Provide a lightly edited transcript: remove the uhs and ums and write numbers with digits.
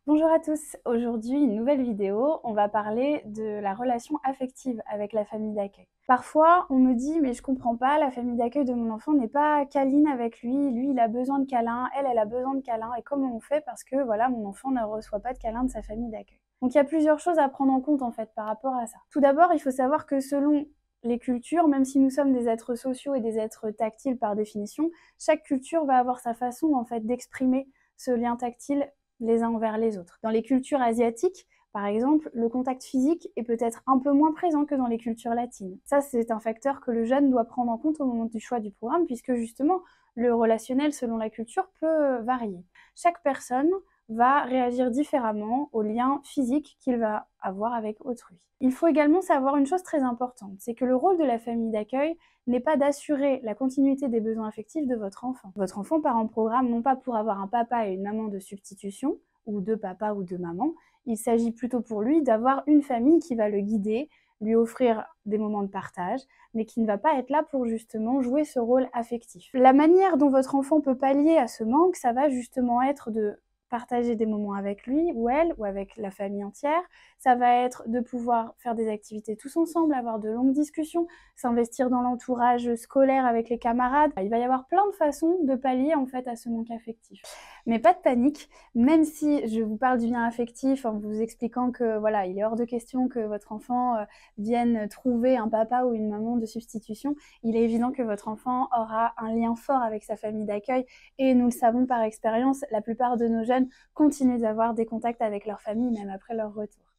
Bonjour à tous, aujourd'hui une nouvelle vidéo, on va parler de la relation affective avec la famille d'accueil. Parfois on me dit mais je comprends pas, la famille d'accueil de mon enfant n'est pas câline avec lui il a besoin de câlins, elle a besoin de câlins et comment on fait parce que voilà mon enfant ne reçoit pas de câlins de sa famille d'accueil. Donc il y a plusieurs choses à prendre en compte en fait par rapport à ça. Tout d'abord il faut savoir que selon les cultures, même si nous sommes des êtres sociaux et des êtres tactiles par définition, chaque culture va avoir sa façon en fait d'exprimer ce lien tactile les uns envers les autres. Dans les cultures asiatiques, par exemple, le contact physique est peut-être un peu moins présent que dans les cultures latines. Ça, c'est un facteur que le jeune doit prendre en compte au moment du choix du programme, puisque justement, le relationnel selon la culture peut varier. Chaque personne va réagir différemment au lien physique qu'il va avoir avec autrui. Il faut également savoir une chose très importante, c'est que le rôle de la famille d'accueil n'est pas d'assurer la continuité des besoins affectifs de votre enfant. Votre enfant part en programme non pas pour avoir un papa et une maman de substitution, ou deux papas ou deux mamans, il s'agit plutôt pour lui d'avoir une famille qui va le guider, lui offrir des moments de partage, mais qui ne va pas être là pour justement jouer ce rôle affectif. La manière dont votre enfant peut pallier à ce manque, ça va justement être de partager des moments avec lui ou elle, ou avec la famille entière. Ça va être de pouvoir faire des activités tous ensemble, avoir de longues discussions, s'investir dans l'entourage scolaire avec les camarades. Il va y avoir plein de façons de pallier en fait à ce manque affectif. Mais pas de panique, même si je vous parle du lien affectif en vous expliquant que voilà, il est hors de question que votre enfant vienne trouver un papa ou une maman de substitution, il est évident que votre enfant aura un lien fort avec sa famille d'accueil et nous le savons par expérience, la plupart de nos jeunes continuent d'avoir des contacts avec leur famille même après leur retour.